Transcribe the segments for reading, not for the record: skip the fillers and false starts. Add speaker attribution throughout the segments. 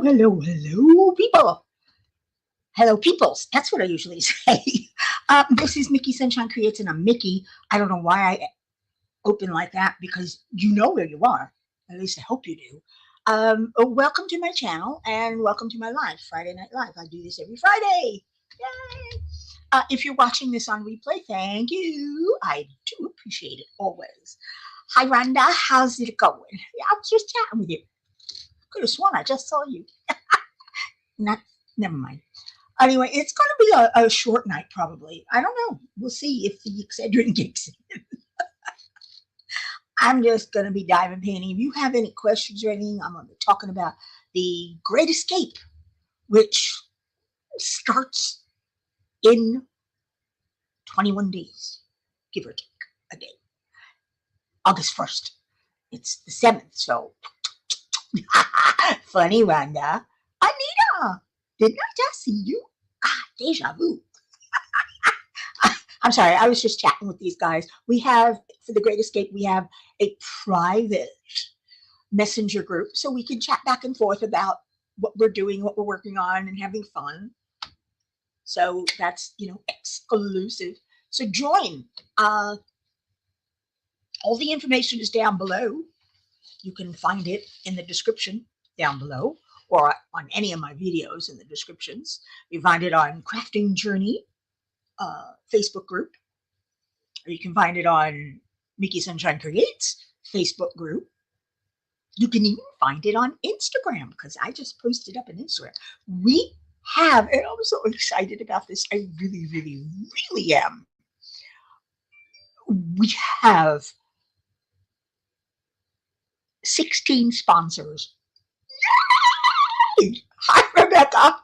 Speaker 1: Hello, people. Hello, peoples. That's what I usually say. This is Mickey Sunshine Creates, and I'm Mickey. I don't know why I open like that because you know where you are. At least I hope you do. Welcome to my channel and welcome to my live, Friday Night Live. I do this every Friday. Yay! If you're watching this on replay, thank you. I do appreciate it always. Hi, Rhonda. How's it going? Yeah, I was just chatting with you. Could have sworn I just saw you. Not, never mind. Anyway, it's going to be a short night, probably. I don't know. We'll see if the Excedrin kicks in. I'm just going to be diving painting. If you have any questions or anything, I'm going to be talking about the Great Escape, which starts in 21 days, give or take a day. August 1st. It's the 7th, so funny, Rhonda. Anita, didn't I just see you? Deja vu. I'm sorry, I was just chatting with these guys. We have, for the Great Escape, we have a private messenger group so we can chat back and forth about what we're doing, what we're working on, and having fun. So that's, exclusive. So join. All the information is down below. You can find it in the description down below or on any of my videos in the descriptions. You find it on Crafting Journey Facebook group. Or you can find it on Mickey Sunshine Creates Facebook group. You can even find it on Instagram because I just posted up on Instagram. We have, and I'm so excited about this. I really, really, really am. We have 16 sponsors. Yay! Hi, Rebecca.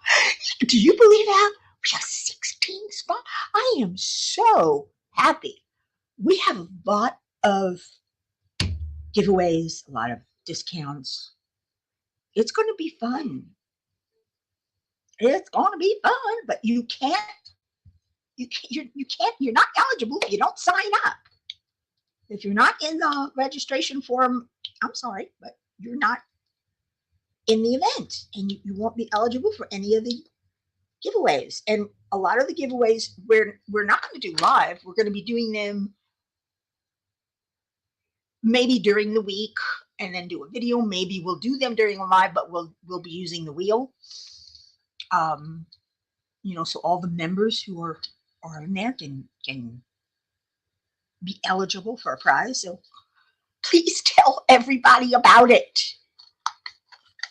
Speaker 1: Do you believe that? We have 16 sponsors. I am so happy. We have a lot of giveaways, a lot of discounts. It's going to be fun. It's going to be fun, but you're not eligible if you don't sign up. If you're not in the registration form, I'm sorry, but you're not in the event and you won't be eligible for any of the giveaways. And a lot of the giveaways we're not going to do live. We're going to be doing them maybe during the week and then do a video. Maybe we'll do them during a live, but we'll be using the wheel. So all the members who are in there can be eligible for a prize. So please tell everybody about it.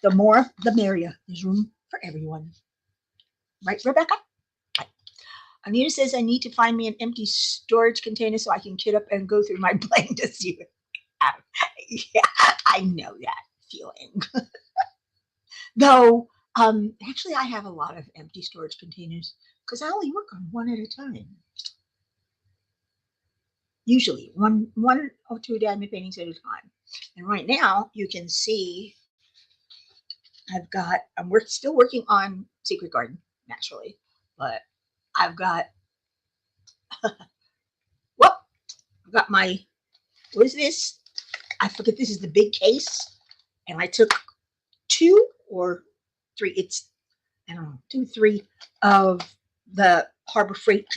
Speaker 1: The more, the merrier. There's room for everyone. Right, Rebecca? Right. Anita says, I need to find me an empty storage container so I can kit up and go through my blank to see what I have. Yeah, I know that feeling. Though, actually, I have a lot of empty storage containers because I only work on one at a time. Usually, one or two diamond paintings at a time. And right now, you can see I'm still working on Secret Garden, naturally, but I've got, I've got my, what is this? I forget, this is the big case, and I took 2 or 3, I don't know, 2, 3 of the Harbor Freight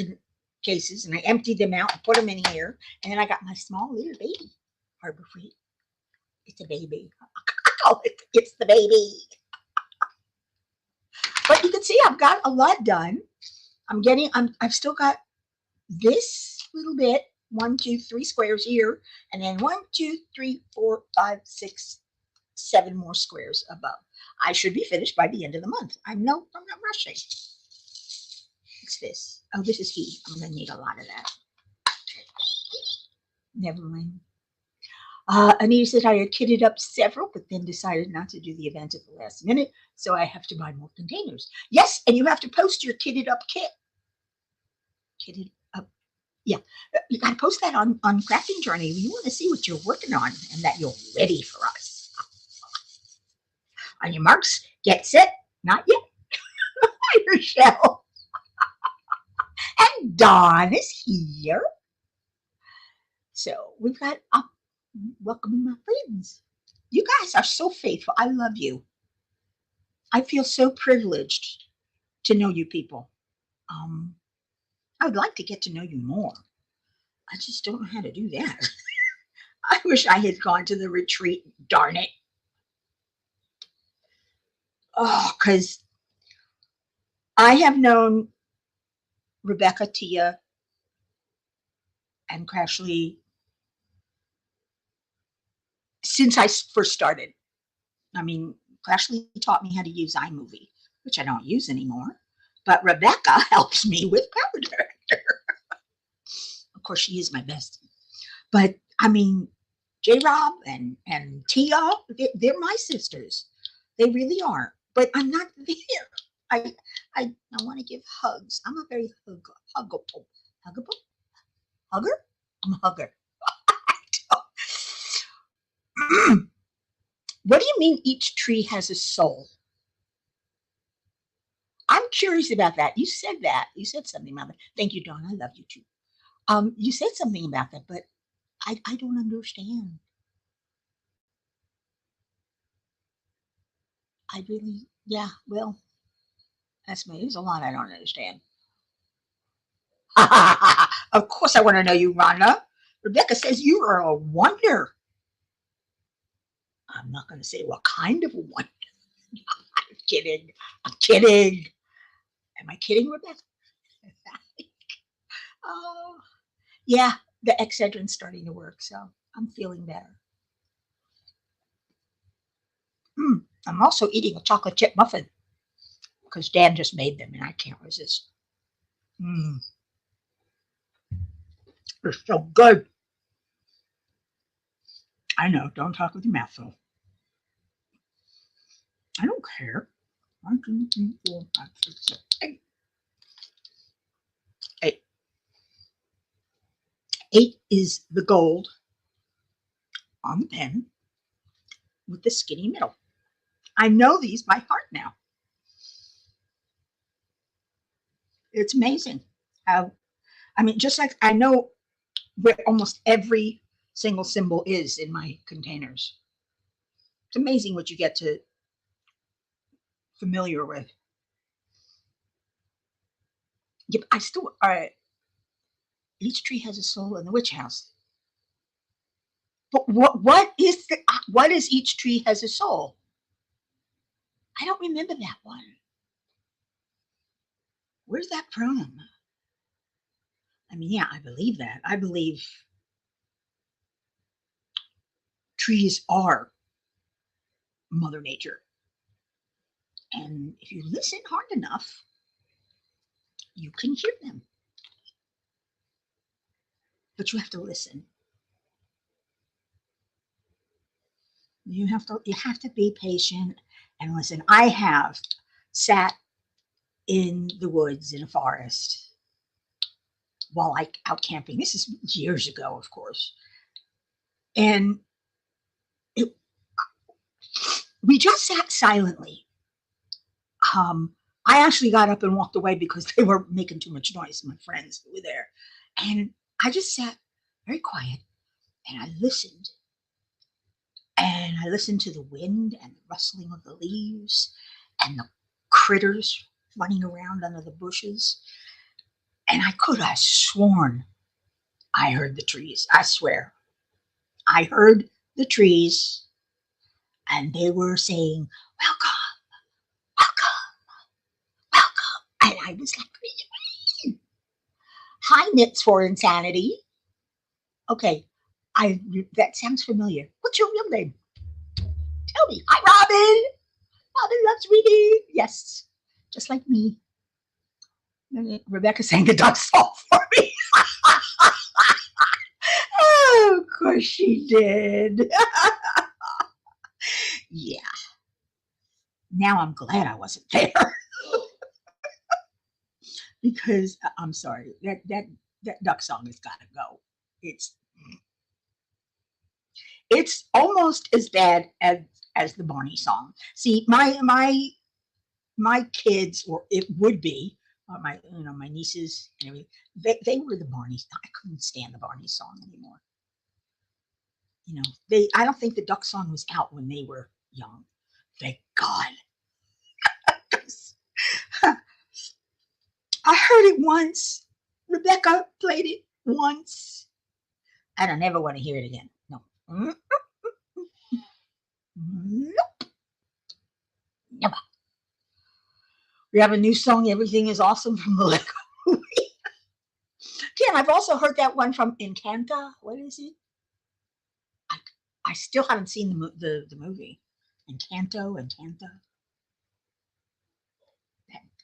Speaker 1: cases, and I emptied them out and put them in here, and then I got my small little baby Harbor Freight. It's a baby. I call it, it's the baby. But you can see I've got a lot done. I've still got this little bit, 1, 2, 3 squares here, and then 1, 2, 3, 4, 5, 6, 7 more squares above. I should be finished by the end of the month. I'm not rushing. What's this? Oh, this is heat. I'm gonna need a lot of that. Never mind. Anita said I had kitted up several, but then decided not to do the event at the last minute, so I have to buy more containers. Yes, and you have to post your kitted up kit. Kitted up, yeah. You got to post that on Crafting Journey. We want to see what you're working on and that you're ready for us. On your marks, get set. Not yet. Hi, Rochelle. And Dawn is here. So we've got welcome my friends. You guys are so faithful. I love you. I feel so privileged to know you people. Um, I would like to get to know you more. I just don't know how to do that. I wish I had gone to the retreat, darn it. Oh, because I have known Rebecca, Tia, and Crashly since I first started. I mean, Crashly taught me how to use iMovie, which I don't use anymore. But Rebecca helps me with Power Director. Of course, she is my bestie. But I mean, J Rob and Tia, they're my sisters. They really are. But I'm not there. I I want to give hugs. I'm a very huggable, huggable, hugger. I'm a hugger. What do you mean each tree has a soul? I'm curious about that. You said that. You said something about that. Thank you, Dawn. I love you too. You said something about that, but I don't understand. I really, yeah, well, there's a lot I don't understand. Of course, I want to know you, Rhonda. Rebecca says you are a wonder. I'm not going to say what kind of a wonder. I'm kidding. I'm kidding. Am I kidding, Rebecca? Oh, yeah, the Excedrin's starting to work, so I'm feeling better. I'm also eating a chocolate chip muffin because Dan just made them and I can't resist. Mm, they're so good. I know, don't talk with your mouth full. I don't care. 1, 2, 3, 4, 5, 6, 7, 8. 8. 8 is the gold on the pen with the skinny middle. I know these by heart now. It's amazing how, I mean, just like I know where almost every single symbol is in my containers. It's amazing what you get to familiar with. Yep, I still, all right, each tree has a soul in the witch house. But what is each tree has a soul? I don't remember that one. Where's that from? I mean, yeah, I believe that. I believe trees are Mother Nature. And if you listen hard enough, you can hear them. But you have to listen. You have to be patient and listen. I have sat in the woods in a forest while out camping. This is years ago, of course. And it, we just sat silently. I actually got up and walked away because they were making too much noise, my friends who were there. And I just sat very quiet and I listened. And I listened to the wind and the rustling of the leaves and the critters running around under the bushes. And I could have sworn I heard the trees. I swear. I heard the trees and they were saying, welcome, welcome, welcome. And I was like, hi, Knits for Insanity. Okay, that sounds familiar. What's your real name? Tell me. Hi, Robin. Robin loves reading. Yes, just like me. Rebecca sang the duck song for me. Oh, of course she did. Yeah. Now I'm glad I wasn't there because I'm sorry that duck song has got to go. It's it's almost as bad as the Barney song. See, my kids, or it would be, my my nieces and everything, they were the Barney. I couldn't stand the Barney song anymore. I don't think the duck song was out when they were young. Thank God. I heard it once. Rebecca played it once. I don't ever want to hear it again. No. Nope. Never. We have a new song, Everything is Awesome from the Lego movie. Yeah, I've also heard that one from Encanta. What is it? I, I still haven't seen the movie. Encanta.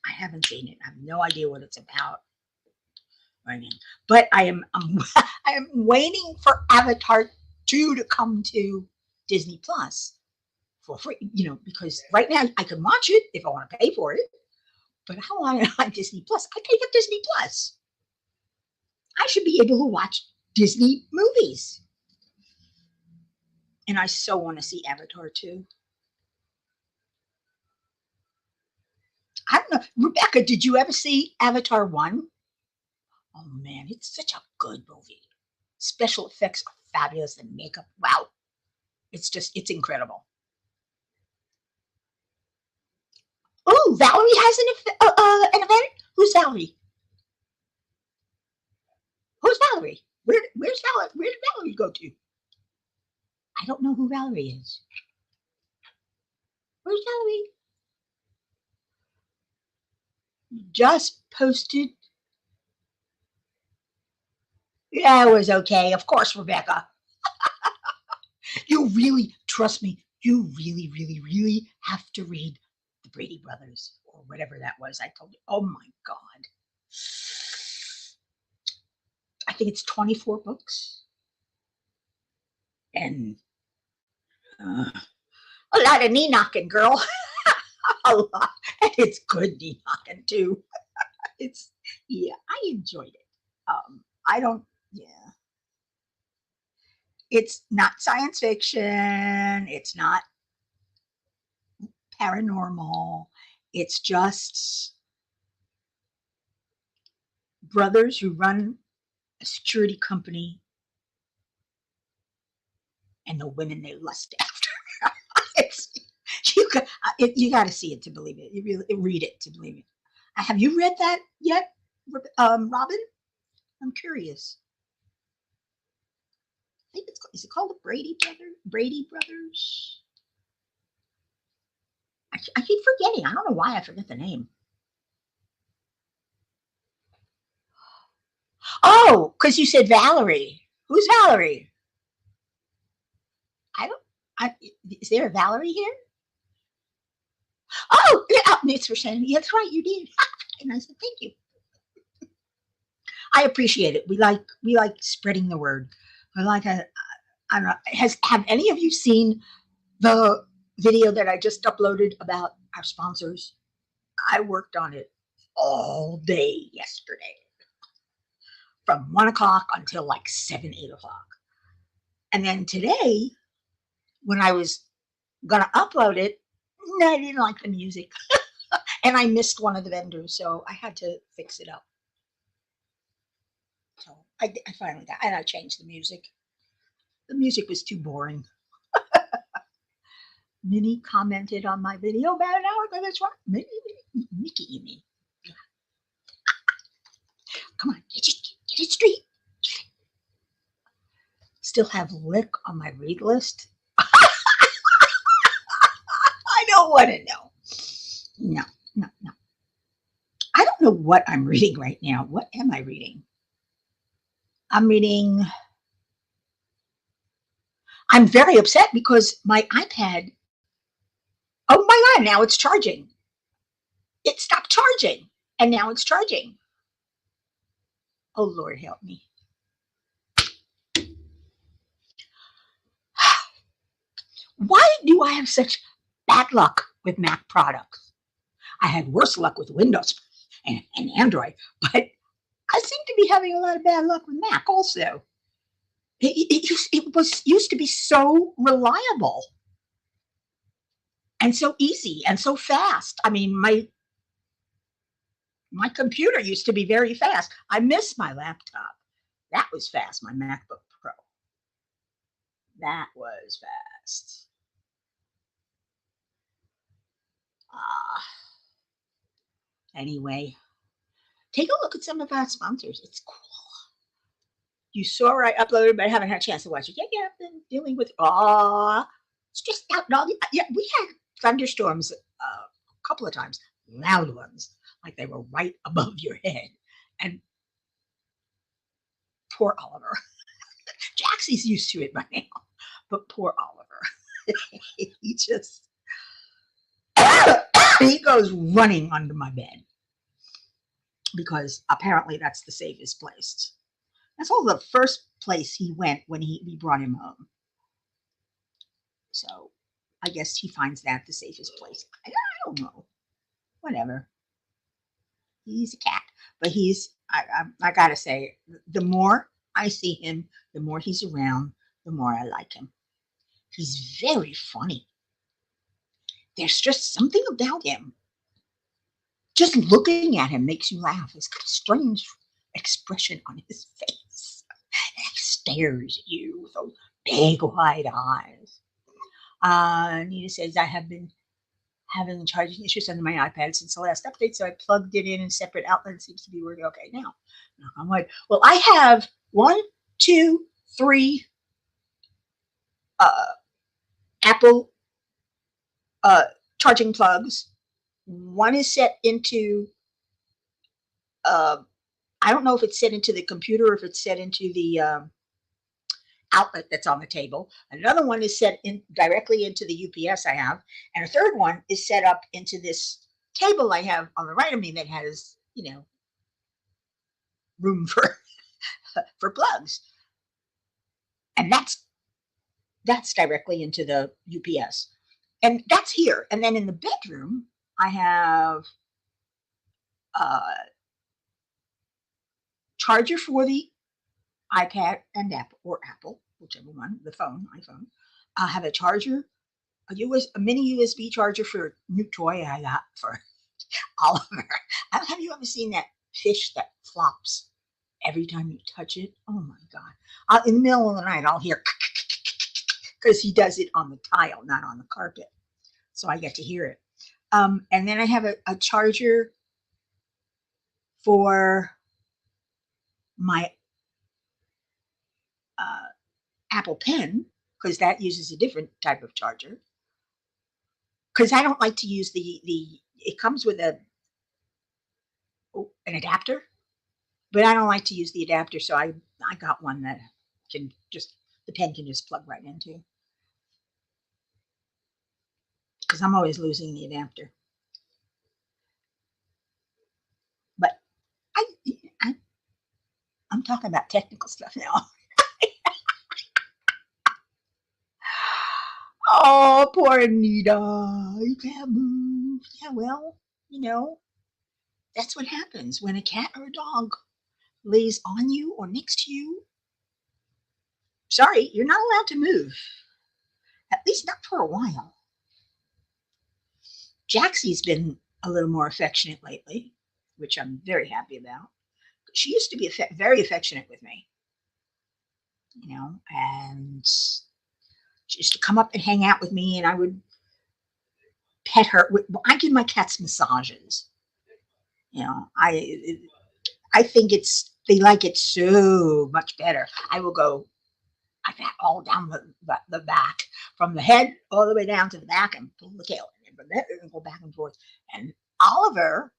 Speaker 1: I haven't seen it. I have no idea what it's about. Right now. But I am waiting for Avatar 2 to come to Disney Plus for free, because right now I can watch it if I want to pay for it, but I want it on Disney Plus. I pay for Disney Plus. I should be able to watch Disney movies. And I so want to see Avatar 2. I don't know. Rebecca, did you ever see Avatar 1? Oh man, it's such a good movie. Special effects are fabulous and makeup. Wow. It's incredible. Oh, Valerie has an event. Who's Valerie? Who's Valerie? Where's Valerie? Where did Valerie go to? I don't know who Valerie is. Where's Valerie? Just posted. Yeah, it was okay. Of course, Rebecca. You really, trust me, you really, really, really have to read the Brady Brothers or whatever that was. I told you. Oh my God. I think it's 24 books. And a lot of knee knocking, girl. A lot. And it's good knee knocking too. It's, yeah, I enjoyed it. I don't, yeah. It's not science fiction. It's not paranormal. It's just brothers who run a security company and the women they lust after. it's, you got to see it to believe it. You really read it to believe it. Have you read that yet, Robin? I'm curious. I think is it called the Brady Brothers? I keep forgetting. I don't know why I forget the name. Oh, because you said Valerie. Who's Valerie? I don't. Is there a Valerie here? Oh, yeah, it's for saying. Yeah, that's right. You did. And I said, thank you. I appreciate it. We like spreading the word. I like a. I don't know. Have any of you seen the video that I just uploaded about our sponsors? I worked on it all day yesterday, from 1 o'clock until like 7, 8 o'clock. And then today, when I was gonna upload it, I didn't like the music, and I missed one of the vendors, so I had to fix it up. So I finally got, and I changed the music. The music was too boring. Minnie commented on my video about an hour ago. That's right, Mickey, you mean? Come on, get it straight. Still have Lick on my read list. I don't want to know. No, no, no. I don't know what I'm reading right now. What am I reading? I'm reading. I'm very upset because my iPad. Oh my God! Now it's charging. It stopped charging, and now it's charging. Oh Lord, help me. Why do I have such bad luck with Mac products? I had worse luck with Windows and Android, but I seem to be having a lot of bad luck with Mac also. It was used to be so reliable and so easy and so fast. I mean, my computer used to be very fast. I miss my laptop. That was fast, my MacBook Pro. That was fast. Uh, anyway, take a look at some of our sponsors. It's cool. You saw I uploaded, but I haven't had a chance to watch it yet. Yeah, I've been dealing with stressed out. And all yeah, we had thunderstorms a couple of times, loud ones, like they were right above your head. And poor Oliver. Jaxie's used to it by now, but poor Oliver. He just he goes running under my bed because apparently that's the safest place. That's all the first place he went when we brought him home. So I guess he finds that the safest place. I don't know. Whatever. He's a cat, but I gotta say, the more I see him, the more he's around, the more I like him. He's very funny. There's just something about him. Just looking at him makes you laugh. He's got a strange expression on his face. He stares at you with those big wide eyes. Nita says, I have been having charging issues on my iPad since the last update, so I plugged it in a separate outlet. It seems to be working okay now. Knock on wood. Well, I have 1, 2, 3 Apple charging plugs. One is set into, I don't know if it's set into the computer or if it's set into the outlet that's on the table. Another one is set in directly into the UPS I have, and a third one is set up into this table I have on the right of me that has, room for for plugs, and that's directly into the UPS, and that's here. And then in the bedroom, I have a charger for the iPad and Apple, whichever one, the iPhone. I have a charger, a mini USB charger for a new toy I got for Oliver. Have you ever seen that fish that flops every time you touch it? Oh my God. In the middle of the night, I'll hear because he does it on the tile, not on the carpet. So I get to hear it. And then I have a charger for my Apple Pen, because that uses a different type of charger. Because I don't like to use it comes with an adapter, but I don't like to use the adapter, so I got one that the pen can just plug right into. Because I'm always losing the adapter. But I'm talking about technical stuff now. Oh, poor Anita. You can't move. Yeah, well, that's what happens when a cat or a dog lays on you or next to you. Sorry, you're not allowed to move. At least not for a while. Jaxie's been a little more affectionate lately, which I'm very happy about. She used to be very affectionate with me, and she used to come up and hang out with me, and I would pet her. I give my cats massages. I think they like it so much better. I will go like that all down the back, from the head all the way down to the back, and pull the tail, and from there and go back and forth. And Oliver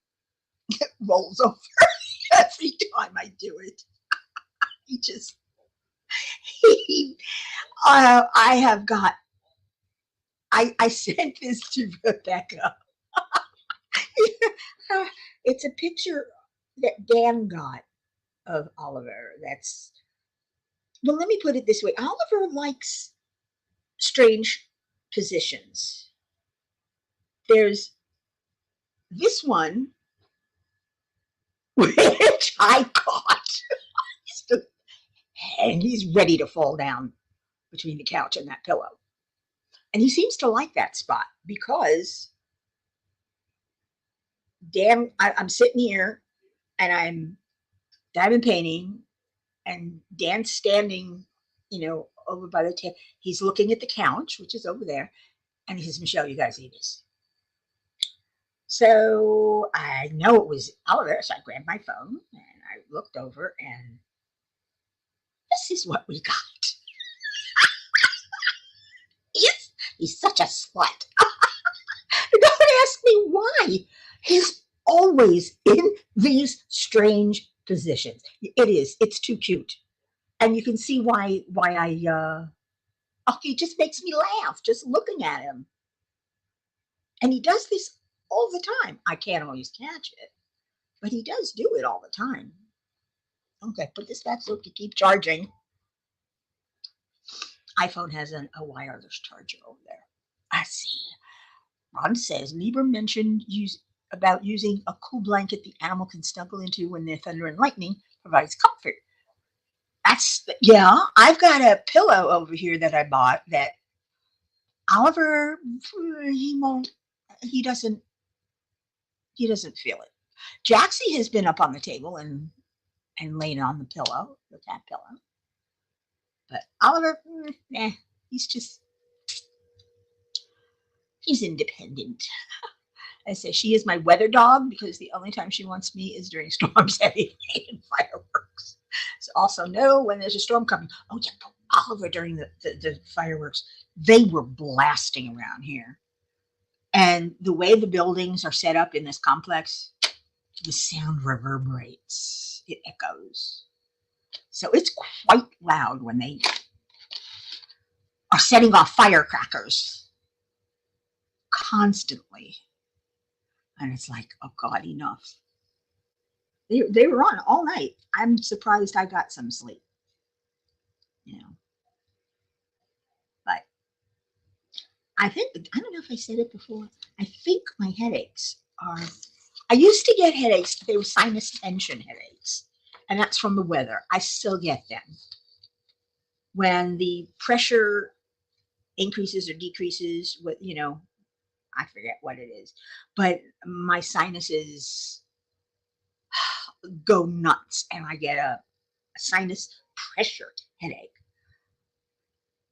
Speaker 1: rolls over every time I do it. He just I have got. I sent this to Rebecca. It's a picture that Dan got of Oliver. Well, let me put it this way. Oliver likes strange positions. There's this one, which I caught, and he's ready to fall down between the couch and that pillow. And he seems to like that spot because I'm sitting here and I'm diamond painting, and Dan's standing, over by the table. He's looking at the couch, which is over there, and he says, Michelle, you guys see this. So I know it was Oliver, so I grabbed my phone and I looked over, and this is what we got. He's such a slut. Don't ask me why. He's always in these strange positions. It's too cute. And you can see why oh, he just makes me laugh just looking at him. And he does this all the time. I can't always catch it, but he does do it all the time. Okay, put this back so it can keep charging. iPhone has a wireless charger over there. I see. Ron says Lieber mentioned about using a cool blanket the animal can snuggle into when they're thunder and lightning provides comfort. Yeah. I've got a pillow over here that I bought that Oliver, he won't. He doesn't. He doesn't feel it. Jaxie has been up on the table and laid on the cat pillow. But Oliver, he's just he's independent. I say she is my weather dog because the only time she wants me is during storms, heavy rain, and fireworks. So also know when there's a storm coming. Oh yeah, Oliver during the fireworks, they were blasting around here. And the way the buildings are set up in this complex, the sound reverberates. It echoes. So it's quite loud when they are setting off firecrackers constantly. And it's like, oh God, enough. They were on all night. I'm surprised I got some sleep, you know. But I don't know if I said it before. I think my headaches are, I used to get headaches, but they were sinus tension headaches. And that's from the weather. I still get them. When the pressure increases or decreases, I forget what it is, but my sinuses go nuts and I get a sinus pressure headache.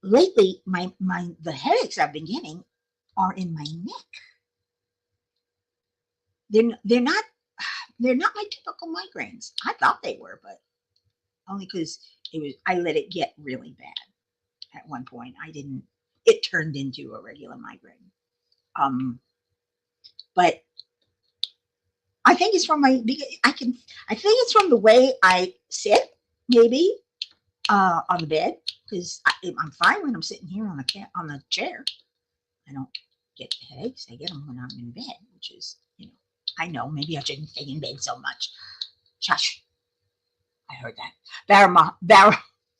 Speaker 1: Lately, the headaches I've been getting are in my neck. They're not my typical migraines. I thought they were, but only because I let it get really bad at one point. It turned into a regular migraine. But I think it's from I think it's from the way I sit, maybe, on the bed, because I'm fine when I'm sitting here on the chair. I don't get headaches. I get them when I'm in bed, which is, I know maybe I shouldn't stay in bed so much. Shush. I heard that.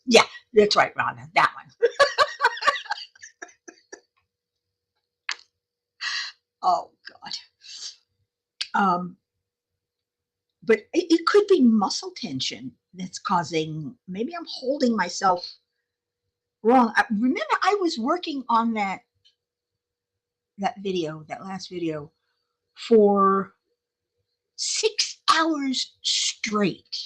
Speaker 1: Yeah, that's right, Rhonda. That one. Oh God. But it could be muscle tension that's causing. Maybe I'm holding myself wrong. Remember, I was working on that last video, for 6 hours straight.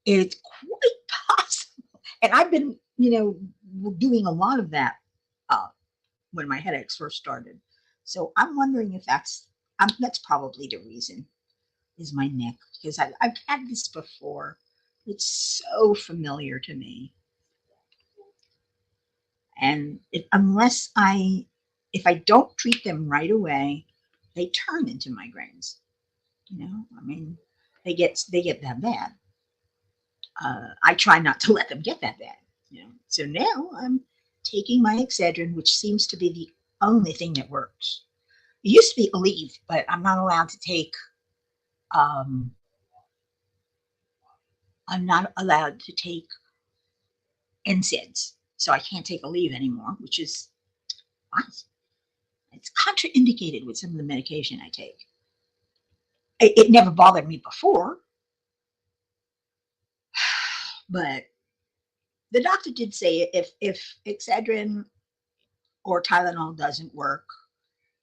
Speaker 1: It's quite possible, and I've been, doing a lot of that when my headaches first started. So I'm wondering if that's probably the reason, is my neck, because I've had this before. It's so familiar to me. And if I don't treat them right away, they turn into migraines. I mean, they get that bad. I try not to let them get that bad. So now I'm taking my Excedrin, which seems to be the only thing that works. It used to be Aleve, but I'm not allowed to take. I'm not allowed to take NSAIDs, so I can't take Aleve anymore, which is nice. It's contraindicated with some of the medication I take. It never bothered me before, but the doctor did say if Excedrin or Tylenol doesn't work,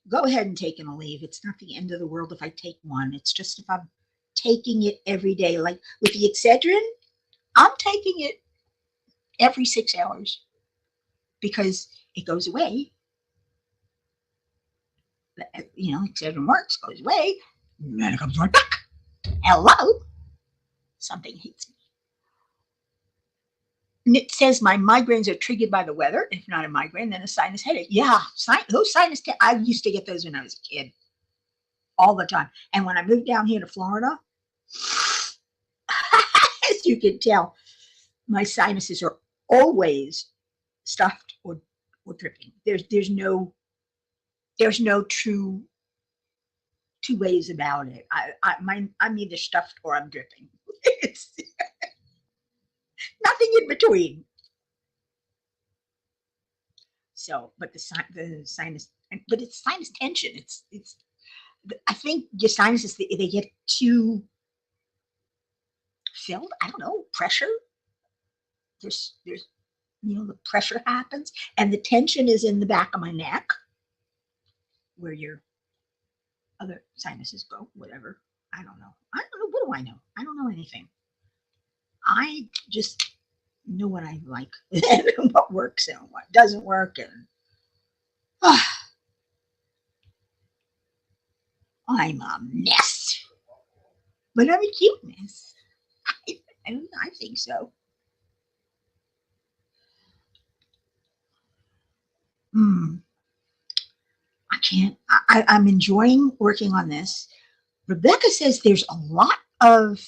Speaker 1: go ahead and take an Aleve. It's not the end of the world if I take one. It's just if I'm taking it every day, like with the Excedrin, I'm taking it every 6 hours because it goes away. You know, it doesn't work, goes away, and then it comes right back. Hello, something hates me. And it says my migraines are triggered by the weather. If not a migraine, then a sinus headache. Yeah, those sinus. I used to get those when I was a kid, all the time. And when I moved down here to Florida, as you can tell, my sinuses are always stuffed or dripping. There's no two ways about it. I'm either stuffed or I'm dripping. It's nothing in between. So, but the sinus, but it's sinus tension. It's. I think your sinuses they get too filled. I don't know, pressure. There's the pressure happens, and the tension is in the back of my neck, where your other sinuses go. Whatever. I don't know. I don't know. What do I know? I don't know anything. I just know what I like, and what works and what doesn't work, and I'm a mess, but I'm a cute mess. I think so. Hmm. I can't. I'm enjoying working on this. Rebecca says there's a lot of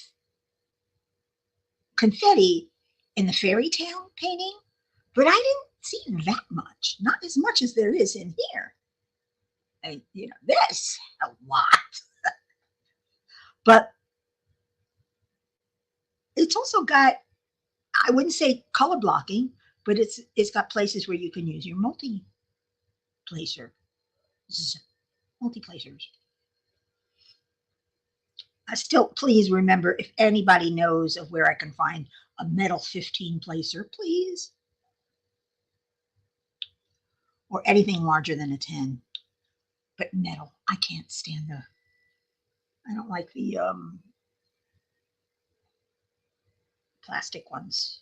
Speaker 1: confetti in the fairy tale painting, but I didn't see that much. Not as much as there is in here. And this a lot, but it's also got. I wouldn't say color blocking, but it's got places where you can use your placer, multi placers. Still, please remember if anybody knows of where I can find a metal 15 placer, please, or anything larger than a 10. But metal, I can't stand the. I don't like the plastic ones.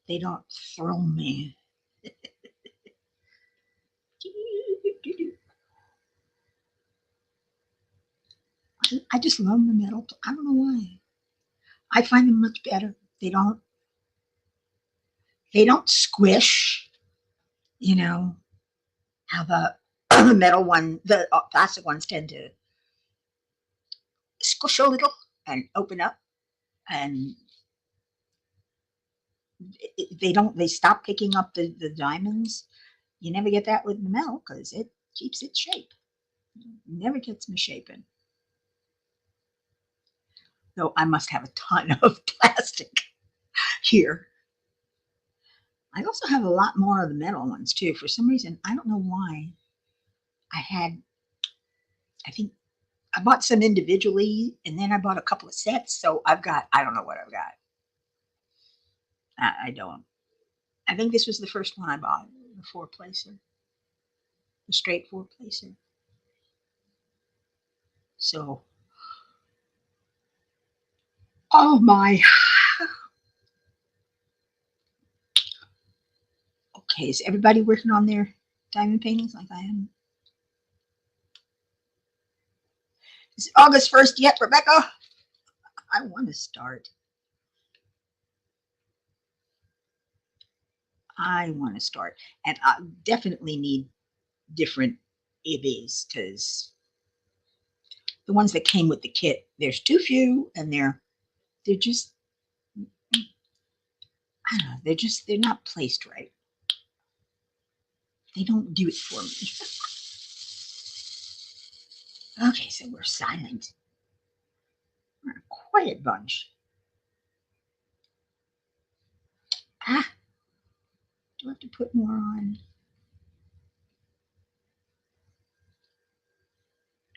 Speaker 1: They don't thrill me. I just love the metal. I don't know why. I find them much better. They don't. They don't squish. You know how the the plastic ones tend to squish a little and open up, and they don't. They stop picking up the diamonds. You never get that with the metal because it keeps its shape. Never gets misshapen. Though I must have a ton of plastic here. I also have a lot more of the metal ones too. For some reason, I don't know why. I had, I think I bought some individually and then I bought a couple of sets. So I don't know what I've got. I don't. I think this was the first one I bought, the four placer, the straight four placer. So, oh my. Okay, is everybody working on their diamond paintings like I am? Is it August 1st yet, Rebecca? I want to start. I want to start. And I definitely need different EVs because the ones that came with the kit, there's too few and they're just I don't know, they're not placed right. They don't do it for me. Okay, so we're silent. We're a quiet bunch. Ah, do I have to put more on?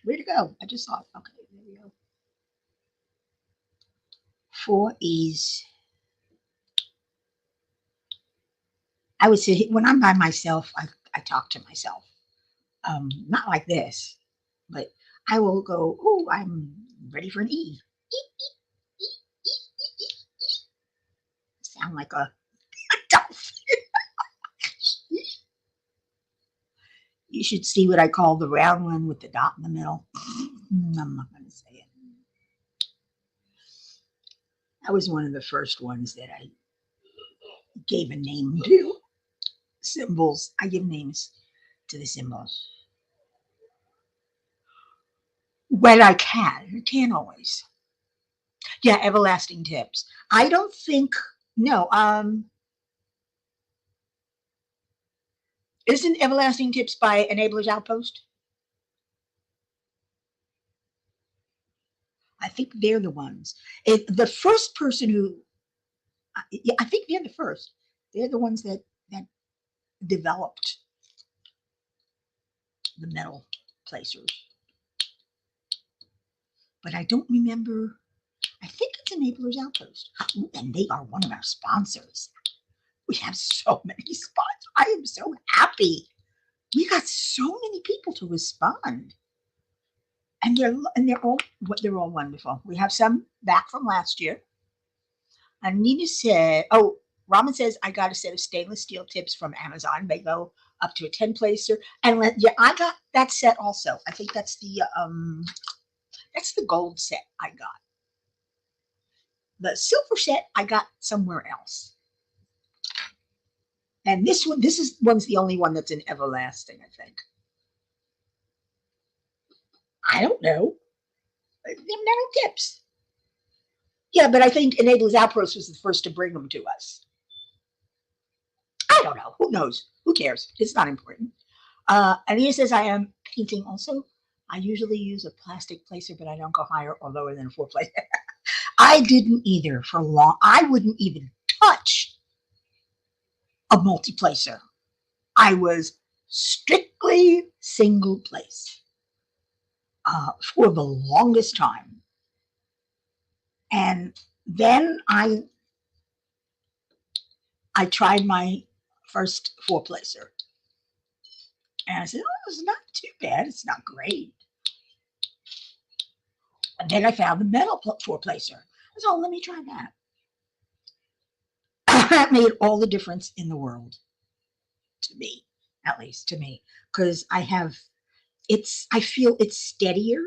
Speaker 1: Where'd it go? I just saw it. Okay, there we go. Four E's. I would say when I'm by myself, I talk to myself. Not like this, but I will go, oh, I'm ready for an E. Sound like a dolphin. You should see what I call the round one with the dot in the middle. I'm not going to say it. That was one of the first ones that I gave a name to. Symbols. I give names to the symbols. When I can. I can't always. Yeah, everlasting tips. I don't think no. Isn't everlasting tips by Enablers Outpost? I think they're the ones. The first person who, yeah, I think they're the first. They're the ones that developed the metal placers. But I don't remember. I think it's Enablers Outpost. Ooh, and they are one of our sponsors. We have so many sponsors. I am so happy. We got so many people to respond. And they're all wonderful. We have some back from last year. Anita said, "Oh, Raman says I got a set of stainless steel tips from Amazon. They go up to a 10 placer, and yeah, I got that set also. I think that's the gold set I got. The silver set I got somewhere else, and one's the only one that's an everlasting. I think. I don't know. They're metal tips. Yeah, but I think Enablers Outpost was the first to bring them to us. I don't know. Who knows? Who cares? It's not important. Anita says I am painting also. I usually use a plastic placer, but I don't go higher or lower than a 4 placer. I didn't either for long. I wouldn't even touch a multi-placer. I was strictly single place for the longest time. And then I tried my first 4 placer. And I said, oh, it's not too bad. It's not great. And then I found the metal 4 placer. I said, oh, let me try that. That made all the difference in the world to me, at least to me, because I feel it's steadier.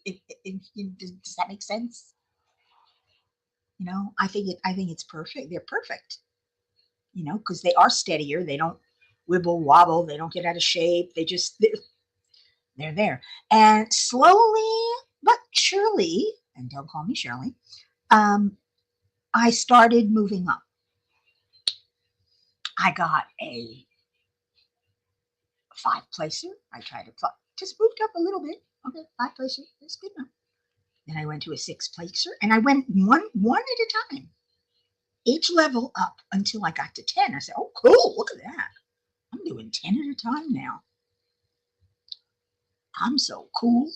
Speaker 1: Does that make sense? I think it's perfect. They're perfect, because they are steadier. They don't wibble wobble. They don't get out of shape. They're there. And slowly but surely, and don't call me Shirley, I started moving up. I got a 5 placer. I tried to just moved up a little bit. Okay, 5 placer. That's good enough. Then I went to a 6 placer, and I went one at a time, each level up until I got to 10. I said, "Oh, cool! Look at that! I'm doing 10 at a time now. I'm so cool."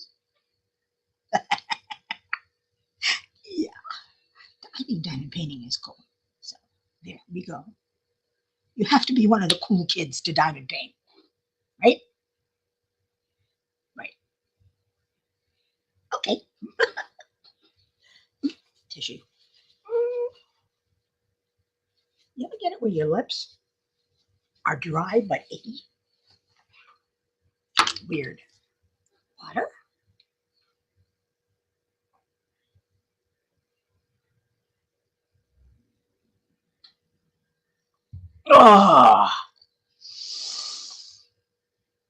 Speaker 1: Yeah, I think diamond painting is cool. So there we go. You have to be one of the cool kids to diamond paint, right? Right. Okay. Tissue. You ever get it where your lips are dry but icky? Weird. Water? Oh,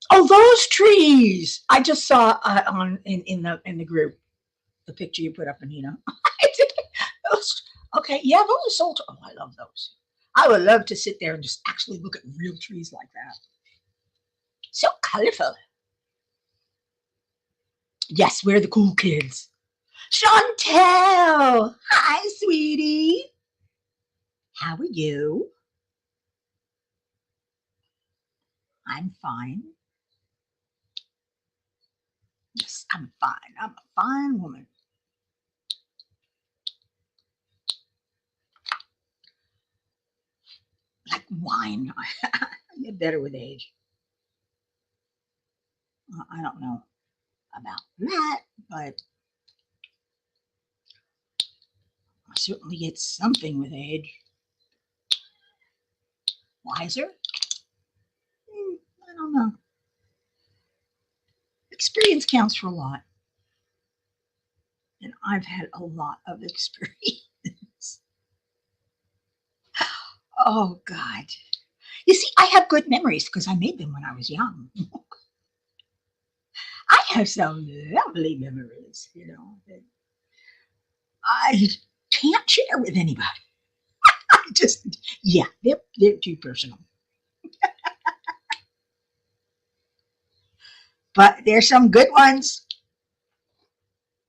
Speaker 1: oh, those trees! I just saw on in the group the picture you put up, Anita. Those, okay, yeah, those are sold. Oh, I love those. I would love to sit there and just actually look at real trees like that. So colorful. Yes, we're the cool kids. Chantel! Hi, sweetie. How are you? I'm fine. Yes, I'm fine. I'm a fine woman. Like wine. I get better with age. I don't know about that, but I certainly get something with age. Wiser? I don't know. experience counts for a lot. And I've had a lot of experience. Oh, God. You see, I have good memories because I made them when I was young. I have some lovely memories, that I can't share with anybody. I just, yeah, they're too personal. But there's some good ones,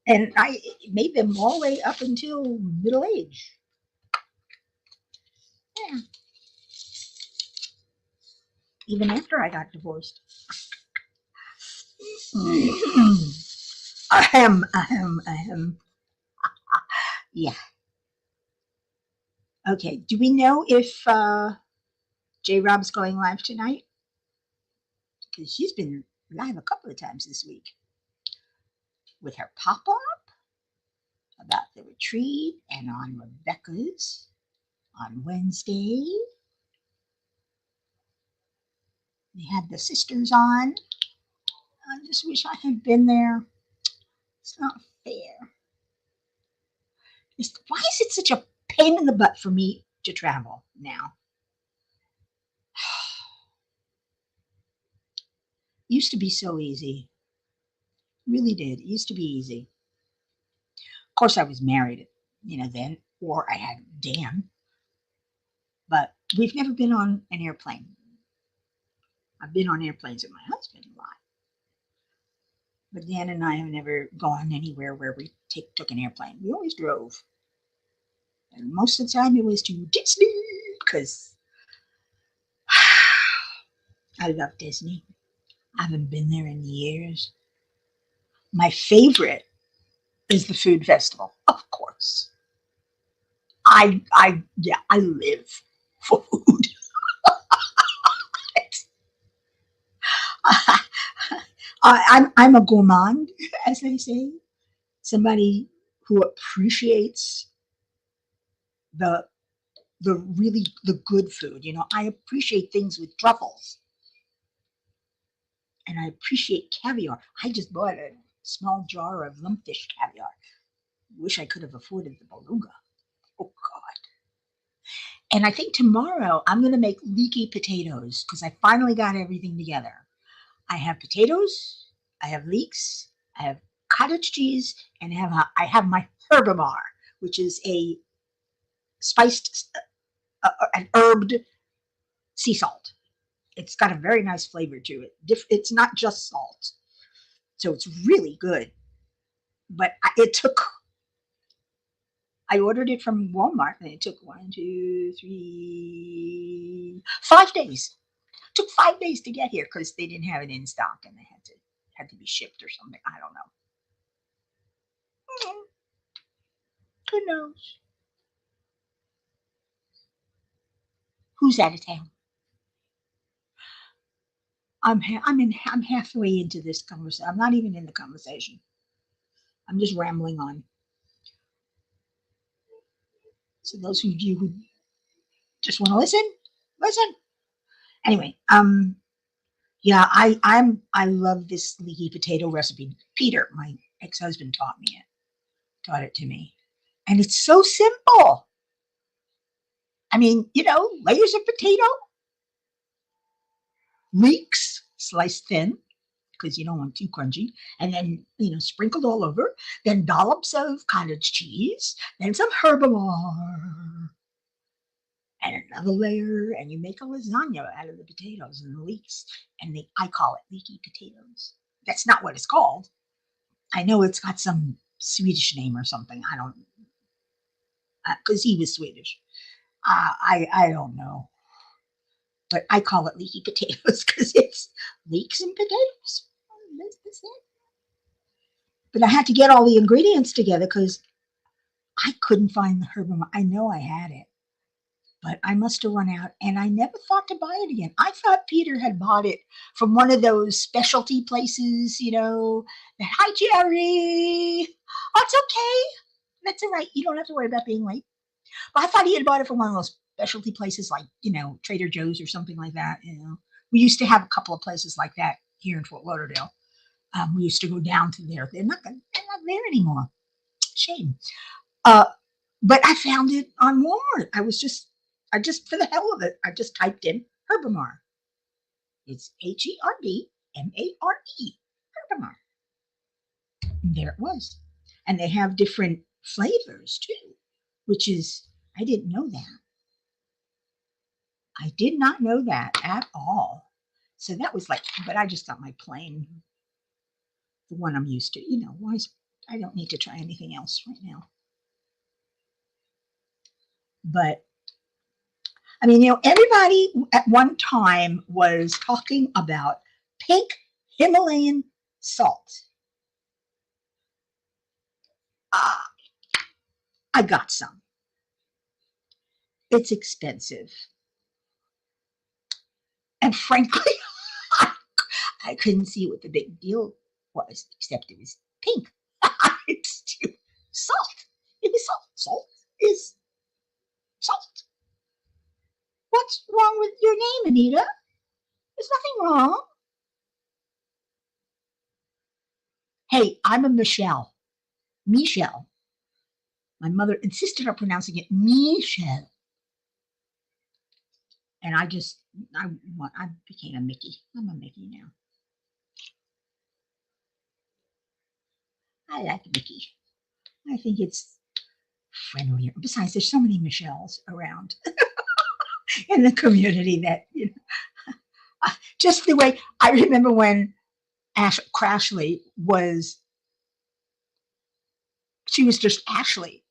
Speaker 1: and I made them all the way up until middle age. Yeah, even after I got divorced. Ahem, ahem, ahem. Yeah. Okay. Do we know if J Rob's going live tonight? Because she's been live a couple of times this week with her pop up about the retreat and on Rebecca's on Wednesday. We had the sisters on. I just wish I had been there. It's not fair. Why is it such a pain in the butt for me to travel now? Used to be so easy. Really did. It used to be easy. Of course, I was married, then, or I had Dan, but we've never been on an airplane. I've been on airplanes with my husband a lot, but Dan and I have never gone anywhere where we took an airplane. We always drove. And most of the time it was to Disney because I love Disney. I haven't been there in years. My favorite is the food festival, of course. I live for food. I'm a gourmand, as they say. Somebody who appreciates the the good food. I appreciate things with truffles, and I appreciate caviar. I just bought a small jar of lumpfish caviar. Wish I could have afforded the beluga. Oh God! And I think tomorrow I'm going to make leaky potatoes because I finally got everything together. I have potatoes, I have leeks, I have cottage cheese, and I have my herbamar, which is a spiced, an herbed sea salt. It's got a very nice flavor to it. It's not just salt, so it's really good. But it took. I ordered it from Walmart, and it took 5 days. It took 5 days to get here because they didn't have it in stock, and they had to be shipped or something. I don't know. Who knows? Who's out of town? I'm halfway into this conversation. I'm not even in the conversation. I'm just rambling on. So those of you who just want to listen, listen. Anyway, yeah, I love this leaky potato recipe. Peter, my ex-husband, taught it to me, and it's so simple. I mean, layers of potato, leeks sliced thin because you don't want too crunchy, and then sprinkled all over. Then dollops of cottage cheese, then some herbivore, and another layer, and you make a lasagna out of the potatoes and the leeks. And I call it leaky potatoes. That's not what it's called. I know it's got some Swedish name or something. I don't, because he was Swedish. I don't know, but I call it leaky potatoes because it's leeks and potatoes. That's it. But I had to get all the ingredients together because I couldn't find the herbal. I know I had it, but I must have run out, and I never thought to buy it again. I thought Peter had bought it from one of those specialty places, Hi, Jerry. Oh, it's okay. That's all right. You don't have to worry about being late. But I thought he had bought it from one of those specialty places like, Trader Joe's or something like that. We used to have a couple of places like that here in Fort Lauderdale. We used to go down to there. They're not there anymore. Shame. Uh, but I found it on Walmart. I just for the hell of it, I just typed in Herbamar. It's Herbamare. Herbamar. And there it was. And they have different flavors too, which is, I didn't know that. I did not know that at all. So that was like, but I just got my plain, the one I'm used to. Why? I don't need to try anything else right now. But I mean, everybody at one time was talking about pink Himalayan salt. Ah, I got some. It's expensive. And frankly, I couldn't see what the big deal was, except it was pink. It's salt. It was salt. Salt is salt. What's wrong with your name, Anita? There's nothing wrong. Hey, I'm a Michelle. Michelle. My mother insisted on pronouncing it Michelle. And I became a Mickey. I'm a Mickey now. I like Mickey. I think it's friendlier. Besides, there's so many Michelles around in the community that just the way I remember when Ash Crashley she was just Ashley,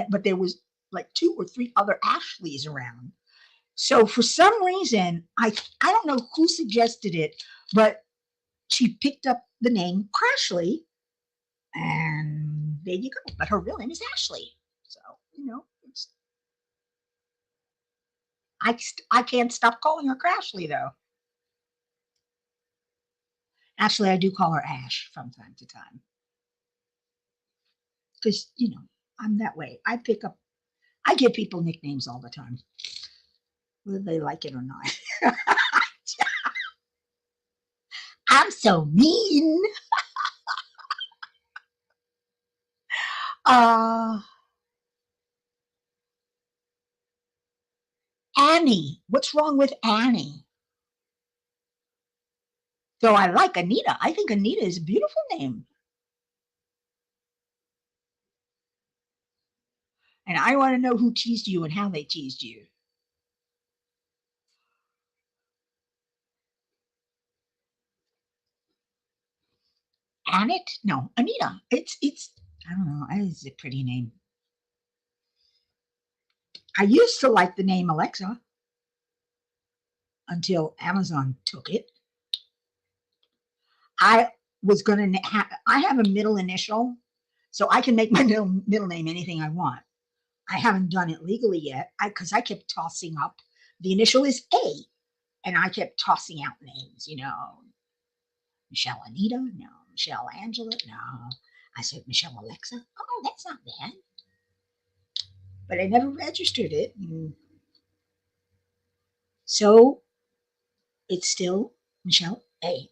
Speaker 1: but there was like 2 or 3 other Ashleys around. So for some reason, I don't know who suggested it, but she picked up the name Crashley, and there you go. But her real name is Ashley. So it's I can't stop calling her Crashley though. Actually, I do call her Ash from time to time because I'm that way. I give people nicknames all the time, whether they like it or not. I'm so mean. Uh, Annie. What's wrong with Annie? Though I like Anita. I think Anita is a beautiful name. And I want to know who teased you and how they teased you. Annette? No, Anita. It's I don't know. It's a pretty name. I used to like the name Alexa until Amazon took it. I was going to I have a middle initial, so I can make my middle name anything I want. I haven't done it legally yet because I kept tossing up. The initial is A, and I kept tossing out names, Michelle Anita, no. Michelle Angela, no. I said Michelle Alexa. Oh, that's not bad. But I never registered it. So it's still Michelle A.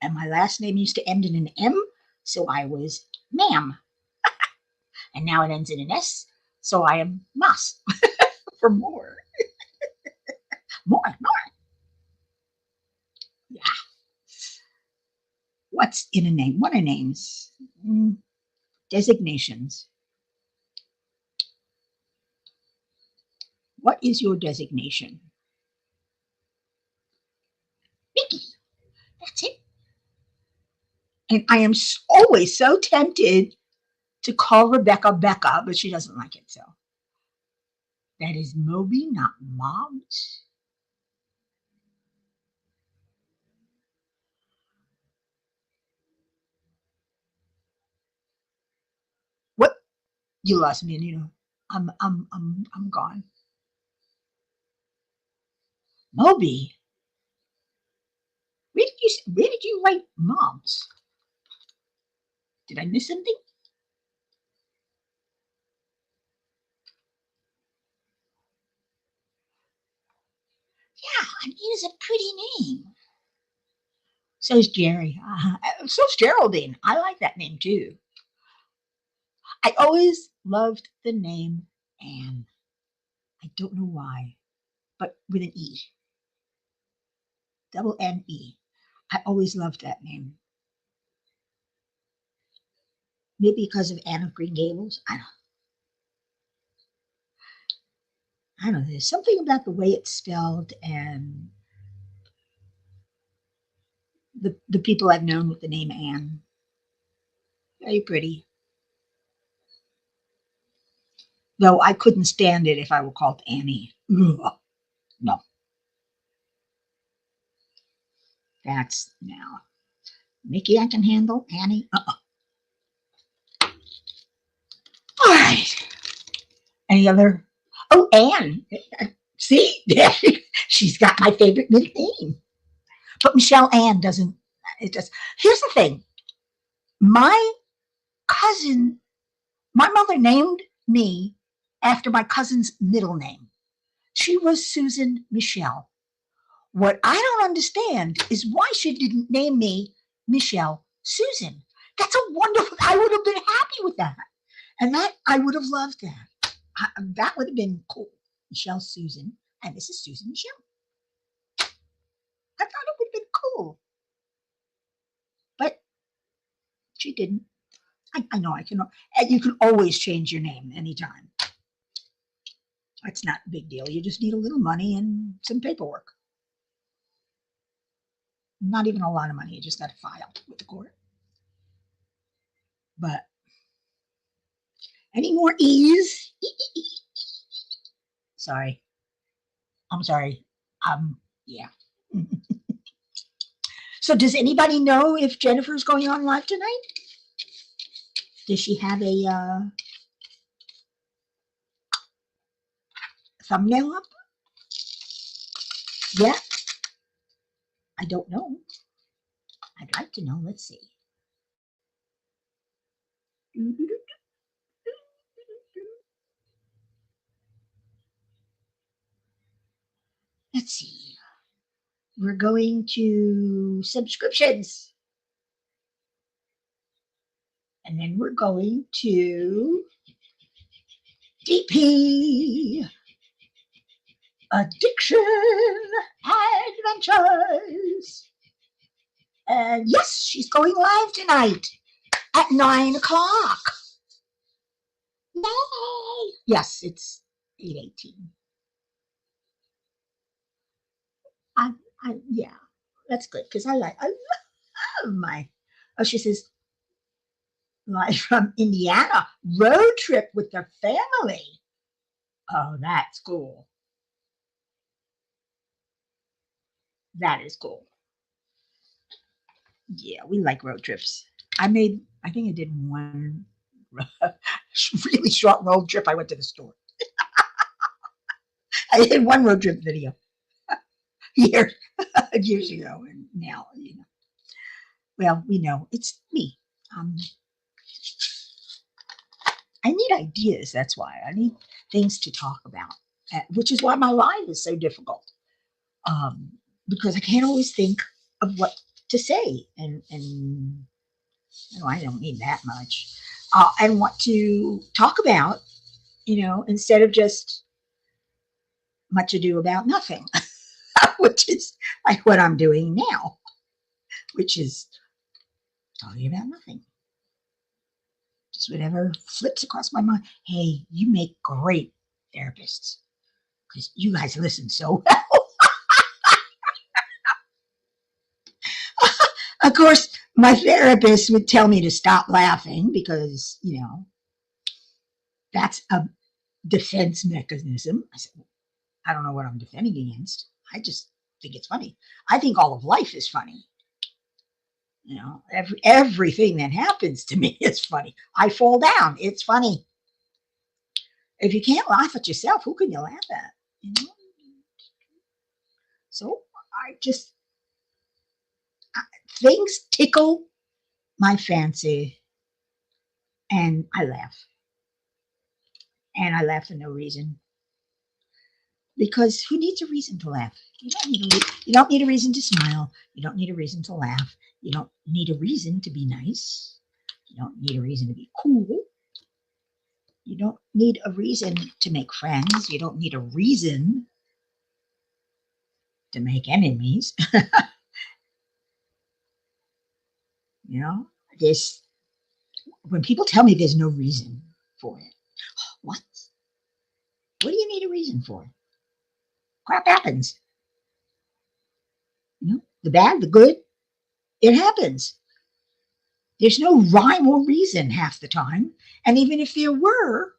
Speaker 1: And my last name used to end in an M, so I was ma'am. And now it ends in an S, so I am Mas for more. More. Yeah. What's in a name? What are names? Designations. What is your designation? Mickey. That's it. And I am always so tempted to call Rebecca Becca, but she doesn't like it. So that is Moby, not Mobs. What? You lost me, Anita. I'm gone. Moby. Where did you write Mobs? Did I miss something? Yeah, Anita's a pretty name. So is Jerry. So's Geraldine. I like that name too. I always loved the name Anne. I don't know why, but with an E, double N-E. I always loved that name. Maybe because of Anne of Green Gables. I don't know. There's something about the way it's spelled and the people I've known with the name Anne. Very pretty. Though I couldn't stand it if I were called Annie. Ugh, no, that's now. Mickey, I can handle. Annie, All right. Any other? Oh, Anne. See, she's got my favorite middle name. But Michelle Ann doesn't. It just. Here's the thing. My cousin, my mother named me after my cousin's middle name. She was Susan Michelle. What I don't understand is why she didn't name me Michelle Susan. That's a wonderful. I would have been happy with that, and that I would have loved that. That would have been cool. Michelle Susan, and this is Susan Michelle. I thought it would have been cool, but she didn't. I know I can. You can always change your name anytime. It's not a big deal. You just need a little money and some paperwork. Not even a lot of money. You just got to file with the court. But any more E's? Sorry. I'm sorry. Yeah. So does anybody know if Jennifer's going on live tonight? Does she have a thumbnail up? Yeah. I don't know. I'd like to know. Let's see. Let's see. We're going to subscriptions. And then we're going to DP Addiction Adventures. And yes, she's going live tonight at 9 o'clock. Yay! Yes, it's 8:18. Yeah, that's good because I love my. Oh, she says live from Indiana, road trip with the family. Oh, that's cool. That is cool. Yeah, we like road trips. I think I did one really short road trip. I went to the store. I did one road trip video years years ago, and now Well, we know it's me. Um, I need ideas. That's why I need things to talk about, which is why my life is so difficult. Um, because I can't always think of what to say, and I don't need that much, and what to talk about. Instead of just much ado about nothing, which is like what I'm doing now, which is talking about nothing. Just whatever flips across my mind. Hey, you make great therapists because you guys listen so well. Of course, my therapist would tell me to stop laughing because, that's a defense mechanism. I said, I don't know what I'm defending against. I just think it's funny. I think all of life is funny. Everything that happens to me is funny. I fall down. It's funny. If you can't laugh at yourself, who can you laugh at? So I just things tickle my fancy, and I laugh, for no reason. because who needs a reason to laugh? You don't need a reason to smile. You don't need a reason to laugh. You don't need a reason to be nice. You don't need a reason to be cool. You don't need a reason to make friends. You don't need a reason to make enemies. You know, this when people tell me there's no reason for it, what? What do you need a reason for? Crap happens. You know, the bad, the good, it happens. There's no rhyme or reason half the time. And even if there were,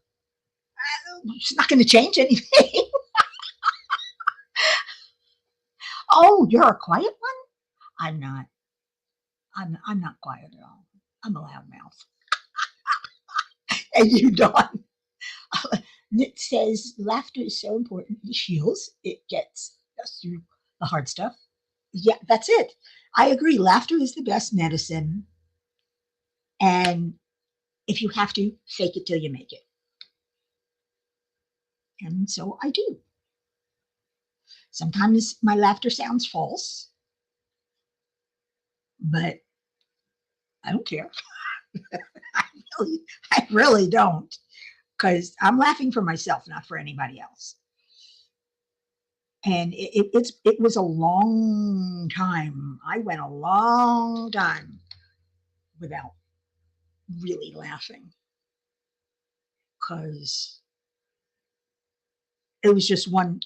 Speaker 1: it's not going to change anything. Oh, you're a quiet one? I'm not. I'm not quiet at all. I'm a loudmouth. And you don't. It says laughter is so important. It heals. It gets us through the hard stuff. Yeah, that's it. I agree. Laughter is the best medicine. And if you have to, fake it till you make it. And so I do. Sometimes my laughter sounds false, but I don't care. I I really don't, because I'm laughing for myself, not for anybody else. And it was a long time. I went a long time without really laughing because it was just one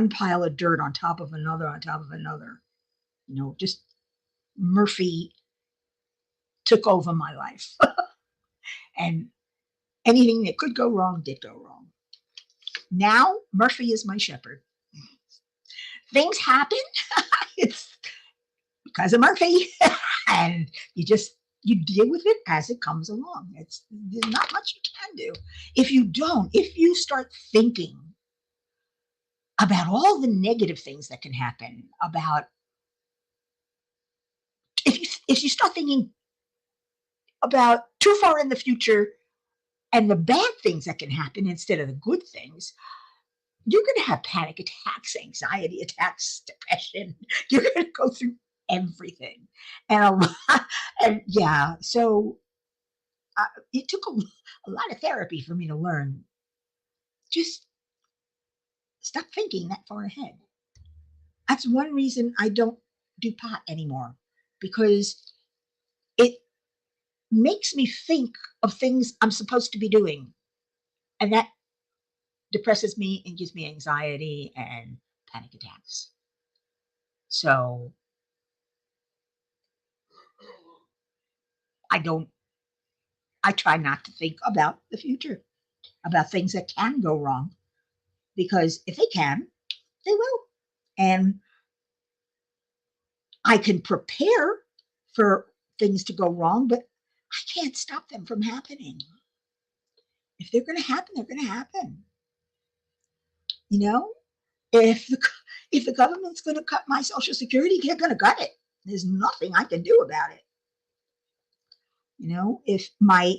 Speaker 1: pile of dirt on top of another on top of another. You know, just Murphy took over my life, and anything that could go wrong did go wrong. Now Murphy is my shepherd. Things happen. It's because of Murphy, and you deal with it as it comes along. There's not much you can do. If you start thinking about all the negative things that can happen, about if you start thinking about too far in the future and the bad things that can happen instead of the good things, you're going to have panic attacks, anxiety attacks, depression. You're going to go through everything, and and yeah. So it took a lot of therapy for me to learn. Just stop thinking that far ahead. That's one reason I don't do pot anymore, because it makes me think of things I'm supposed to be doing, and that depresses me and gives me anxiety and panic attacks. So I don't. I try not to think about the future, about things that can go wrong, because if they can, they will. And I can prepare for things to go wrong, but I can't stop them from happening. If they're going to happen, they're going to happen. You know, if the if the government's going to cut my Social Security, they're going to cut it. There's nothing I can do about it. You know, if my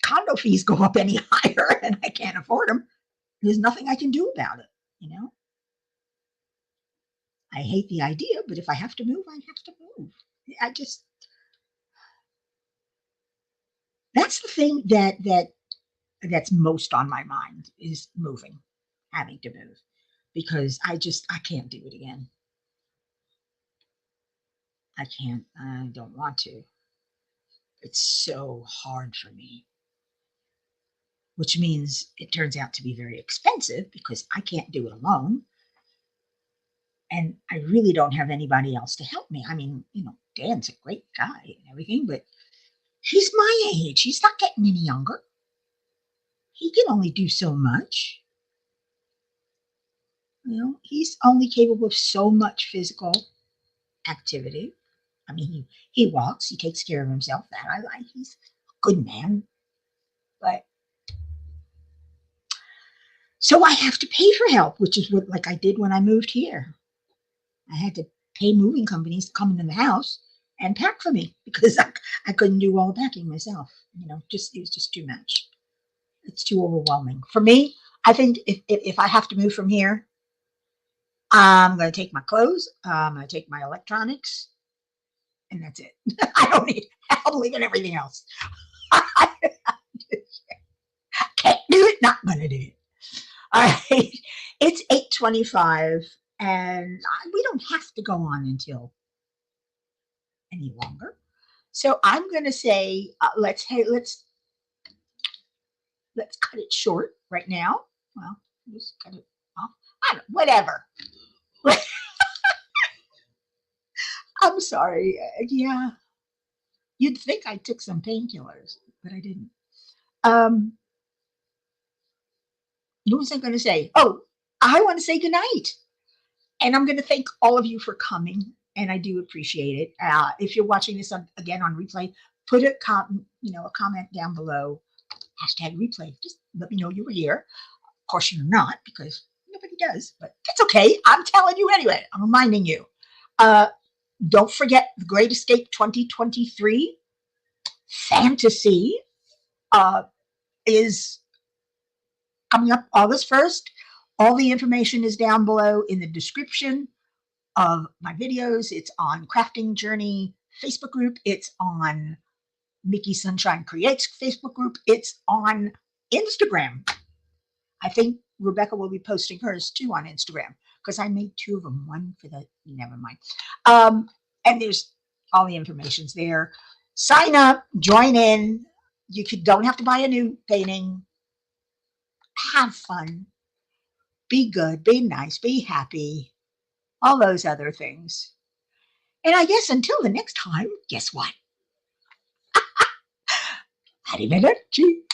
Speaker 1: condo fees go up any higher and I can't afford them, there's nothing I can do about it. You know, I hate the idea, but if I have to move, I have to move. I just that's the thing that's most on my mind is moving, having to move, because I can't do it again. I can't. I don't want to. It's so hard for me, which means it turns out to be very expensive because I can't do it alone, and I really don't have anybody else to help me. I mean, Dan's a great guy and everything, but he's my age. He's not getting any younger. He can only do so much. He's only capable of so much physical activity. I mean, he walks, he takes care of himself. That I like. He's a good man. But so I have to pay for help, which is what like I did when I moved here. I had to pay moving companies to come into the house and pack for me because I couldn't do all the packing myself. It was just too much. It's too overwhelming. For me, I think if I have to move from here, I'm going to take my clothes, I'm going to take my electronics, and that's it. I don't need, I'm leaving everything else. I can't do it, not going to do it. All right. It's 8:25, and we don't have to go on until any longer. So I'm going to say, let's cut it short right now. Well, just cut it off. Whatever. I'm sorry. Yeah, you'd think I took some painkillers, but I didn't. Um, what was I going to say? Oh, I want to say goodnight. And I'm going to thank all of you for coming, and I do appreciate it. If you're watching this again on replay, put a comment down below. #replay. Just let me know you were here. Of course, you're not, because nobody does, but that's okay. I'm telling you anyway. I'm reminding you. Uh, don't forget the Great Escape 2023 Fantasy is coming up August 1st. All the information is down below in the description of my videos. It's on Crafting Journey Facebook group. It's on Mickey Sunshine Creates Facebook group. It's on Instagram. I think Rebecca will be posting hers too on Instagram, because I made two of them. One for the, never mind. And there's all the information's there. Sign up, join in. Don't have to buy a new painting. Have fun. Be good. Be nice. Be happy. All those other things. And I guess until the next time, guess what? Arrivederci.